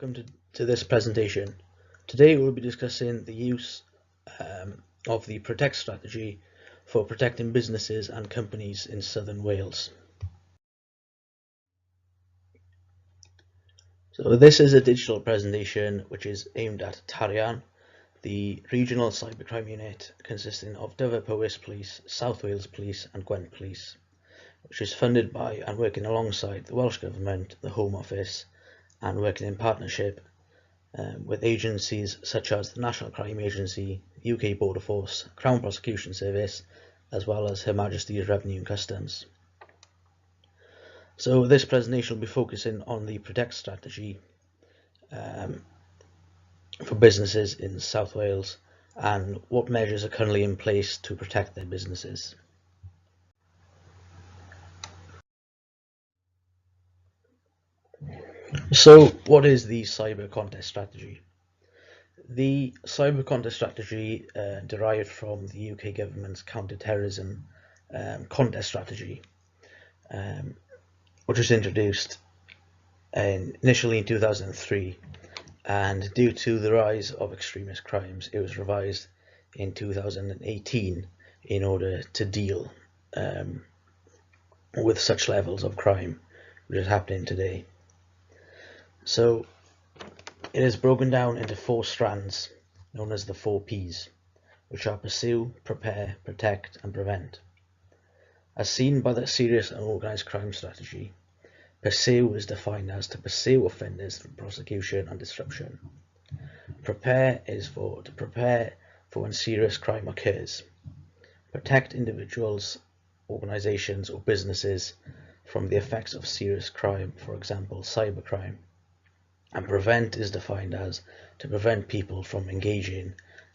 welcome to this presentation. Today we'll be discussing the use of the Protect strategy for protecting businesses and companies in southern Wales. So this is a digital presentation which is aimed at Tarian, the regional cybercrime unit consisting of Dyfed Powys Police, South Wales Police and Gwent Police, which is funded by and working alongside the Welsh Government, the Home Office, and working in partnership with agencies such as the National Crime Agency, UK Border Force, Crown Prosecution Service, as well as Her Majesty's Revenue and Customs. So this presentation will be focusing on the Protect strategy for businesses in South Wales and what measures are currently in place to protect their businesses. So what is the cyber contest strategy? The cyber contest strategy derived from the UK government's counter-terrorism contest strategy, which was introduced initially in 2003, and due to the rise of extremist crimes it was revised in 2018 in order to deal with such levels of crime which is happening today. So it is broken down into 4 strands known as the 4 Ps, which are pursue, prepare, protect and prevent. As seen by the serious and organised crime strategy, pursue is defined as to pursue offenders through prosecution and disruption. Prepare is to prepare for when serious crime occurs. Protect individuals, organisations or businesses from the effects of serious crime, for example cybercrime. And prevent is defined as to prevent people from engaging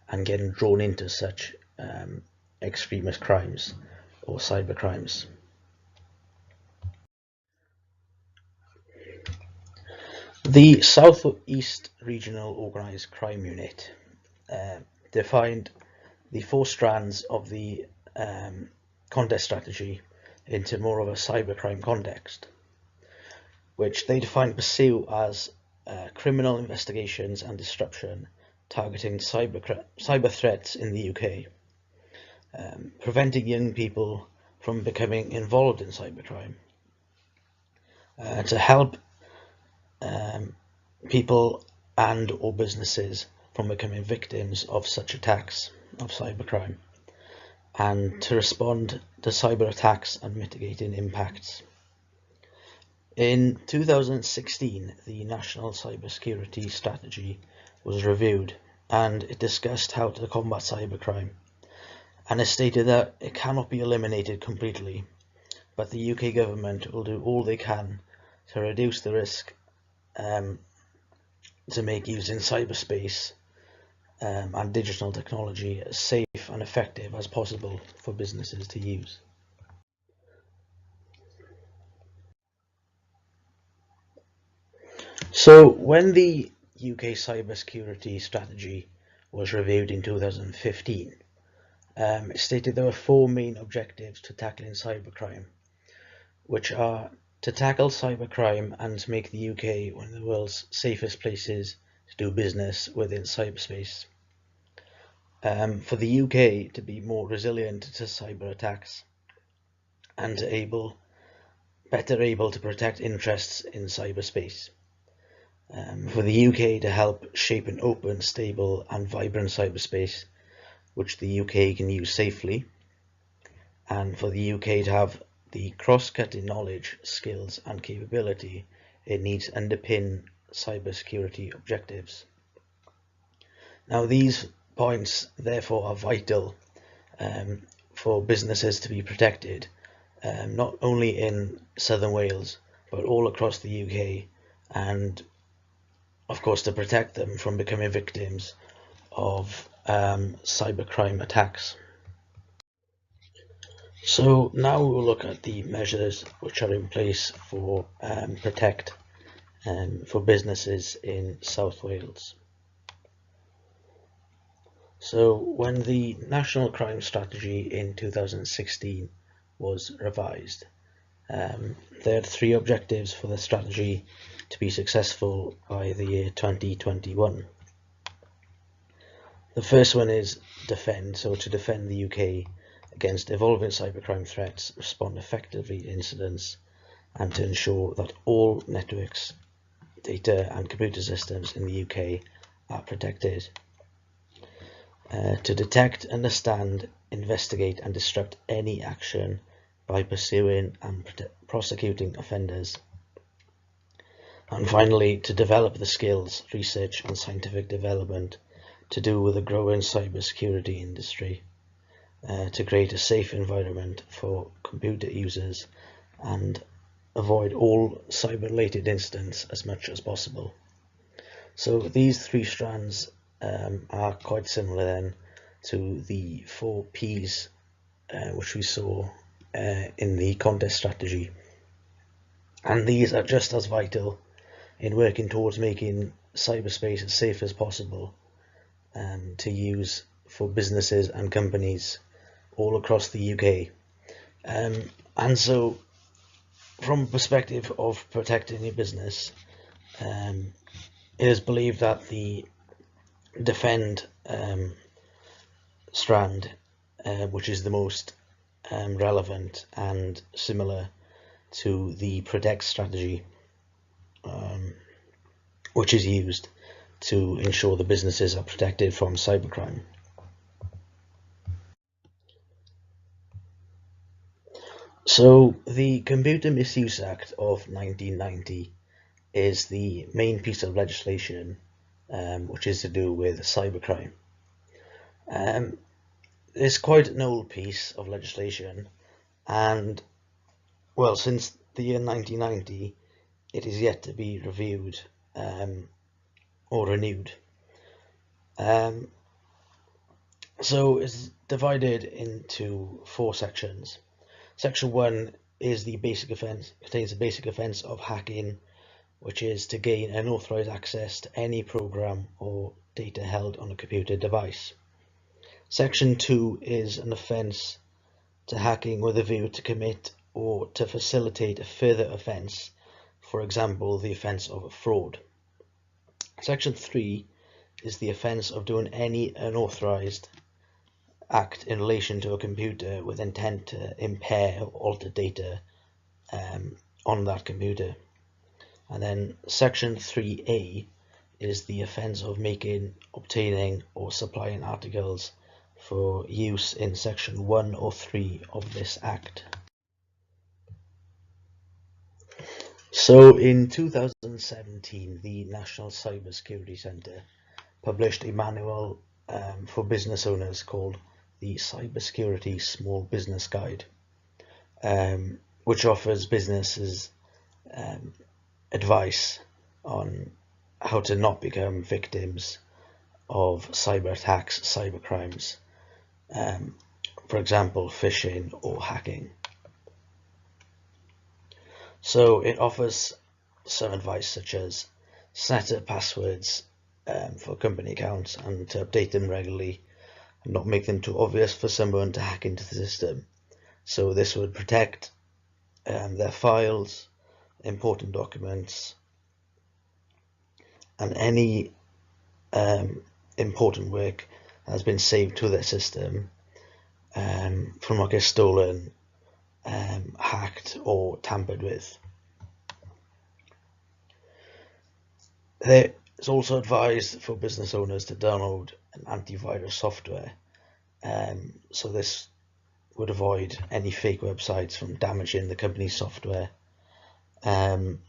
and getting drawn into such extremist crimes or cyber crimes. The South East Regional Organised Crime Unit defined the 4 strands of the contest strategy into more of a cybercrime context, which they define pursue as criminal investigations and disruption targeting cyber threats in the UK, preventing young people from becoming involved in cybercrime, to help people and or businesses from becoming victims of such attacks of cybercrime, and to respond to cyber attacks and mitigating impacts. In 2016, the National Cybersecurity Strategy was reviewed and it discussed how to combat cybercrime, and it stated that it cannot be eliminated completely, but the UK government will do all they can to reduce the risk to make using cyberspace and digital technology as safe and effective as possible for businesses to use. So when the UK cybersecurity strategy was reviewed in 2015, it stated there were 4 main objectives to tackling cybercrime, which are to tackle cybercrime and to make the UK one of the world's safest places to do business within cyberspace. For the UK to be more resilient to cyber attacks and better able to protect interests in cyberspace. For the UK to help shape an open, stable and vibrant cyberspace which the UK can use safely, and for the UK to have the cross-cutting knowledge, skills and capability it needs to underpin cybersecurity objectives. Now these points therefore are vital for businesses to be protected, not only in southern Wales but all across the UK, and of course to protect them from becoming victims of cybercrime attacks. So now we will look at the measures which are in place for Protect for businesses in South Wales. So when the National Crime Strategy in 2016 was revised, There are three objectives for the strategy to be successful by the year 2021. The first one is defend, so to defend the UK against evolving cybercrime threats, respond effectively to incidents, and to ensure that all networks, data and computer systems in the UK are protected. To detect, understand, investigate and disrupt any action by pursuing and prosecuting offenders. And finally, to develop the skills, research and scientific development to do with the growing cybersecurity industry, to create a safe environment for computer users and avoid all cyber-related incidents as much as possible. So these three strands are quite similar then to the 4 Ps which we saw in the contest strategy, and these are just as vital in working towards making cyberspace as safe as possible to use for businesses and companies all across the UK. And so from a perspective of protecting your business, it is believed that the defend strand, which is the most relevant and similar to the protect strategy, which is used to ensure the businesses are protected from cybercrime. So the Computer Misuse Act of 1990 is the main piece of legislation which is to do with cybercrime. It's quite an old piece of legislation, and well, since the year 1990 it is yet to be reviewed or renewed. So it's divided into 4 sections. Section 1 is the basic offence, contains the basic offence of hacking, which is to gain unauthorized access to any program or data held on a computer device. Section 2 is an offence to hacking with a view to commit or to facilitate a further offence, for example, the offence of fraud. Section 3 is the offence of doing any unauthorized act in relation to a computer with intent to impair or alter data on that computer. And then section 3A is the offence of making, obtaining or supplying articles for use in section 1 or 3 of this act. So in 2017, the National Cybersecurity Centre published a manual for business owners called the Cybersecurity Small Business Guide, which offers businesses advice on how to not become victims of cyber attacks, cyber crimes, for example, phishing or hacking. So it offers some advice such as set up passwords for company accounts and to update them regularly and not make them too obvious for someone to hack into the system. So this would protect their files, important documents, and any important work has been saved to their system from not get stolen, hacked or tampered with. It's also advised for business owners to download an antivirus software, so this would avoid any fake websites from damaging the company's software, and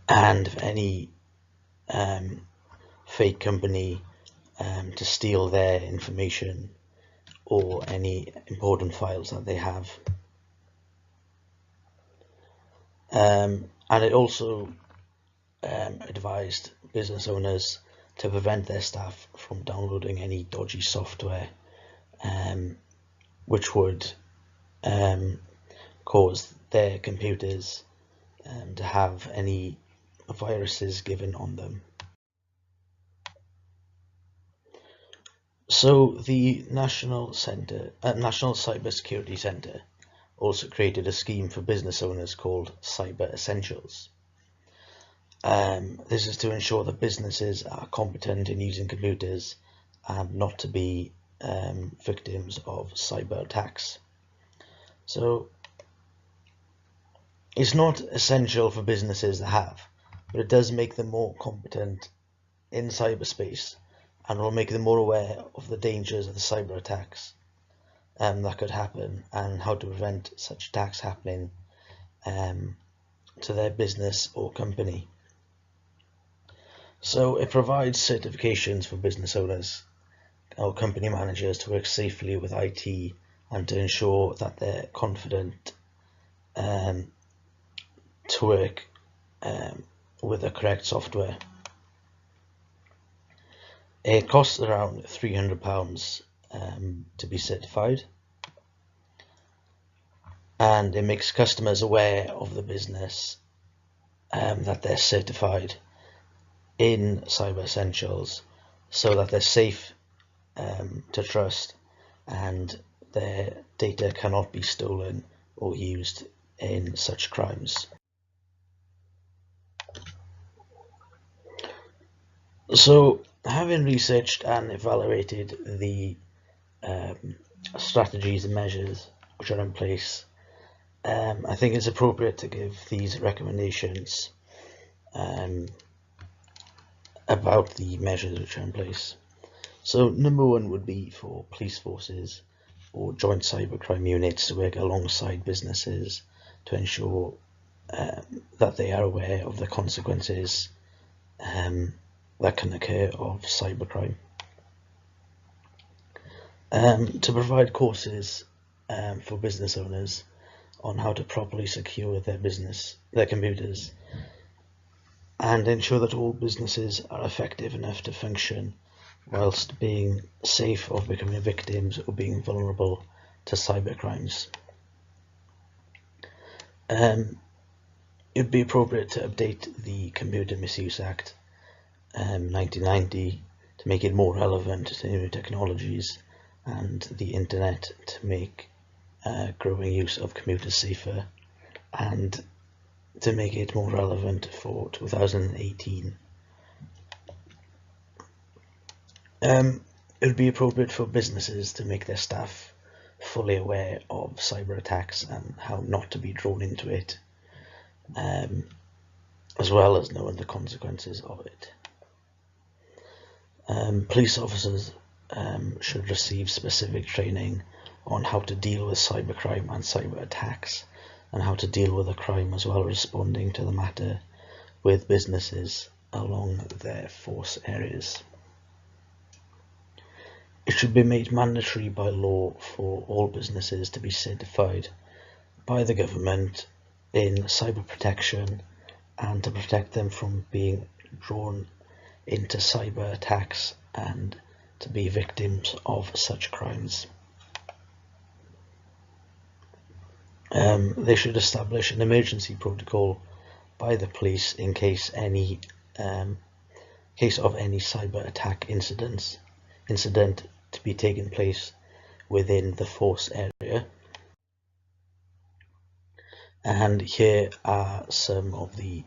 any fake company to steal their information or any important files that they have. And it also advised business owners to prevent their staff from downloading any dodgy software which would cause their computers to have any viruses given on them. So the National Cybersecurity Centre also created a scheme for business owners called Cyber Essentials. This is to ensure that businesses are competent in using computers and not to be victims of cyber attacks. So it's not essential for businesses to have, but it does make them more competent in cyberspace and will make them more aware of the dangers of the cyber attacks that could happen and how to prevent such attacks happening to their business or company. So it provides certifications for business owners or company managers to work safely with IT and to ensure that they're confident to work with the correct software. It costs around £300 to be certified, and it makes customers aware of the business that they're certified in Cyber Essentials so that they're safe to trust and their data cannot be stolen or used in such crimes. So, having researched and evaluated the strategies and measures which are in place, I think it's appropriate to give these recommendations about the measures which are in place. So number one would be for police forces or joint cybercrime units to work alongside businesses to ensure that they are aware of the consequences that can occur of cybercrime. To provide courses for business owners on how to properly secure their computers, and ensure that all businesses are effective enough to function whilst being safe of becoming victims or being vulnerable to cybercrimes. It would be appropriate to update the Computer Misuse Act 1990 to make it more relevant to new technologies and the internet, to make growing use of computers safer, and to make it more relevant for 2018. It would be appropriate for businesses to make their staff fully aware of cyber attacks and how not to be drawn into it, as well as knowing the consequences of it. Police officers should receive specific training on how to deal with cybercrime and cyber attacks, and how to deal with the crime as well as responding to the matter with businesses along their force areas. It should be made mandatory by law for all businesses to be certified by the government in cyber protection and to protect them from being drawn into cyber attacks and to be victims of such crimes. They should establish an emergency protocol by the police in case of any cyber attack incident to be taking place within the force area. And here are some of the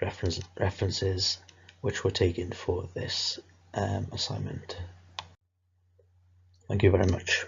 references which were taken for this assignment. Thank you very much.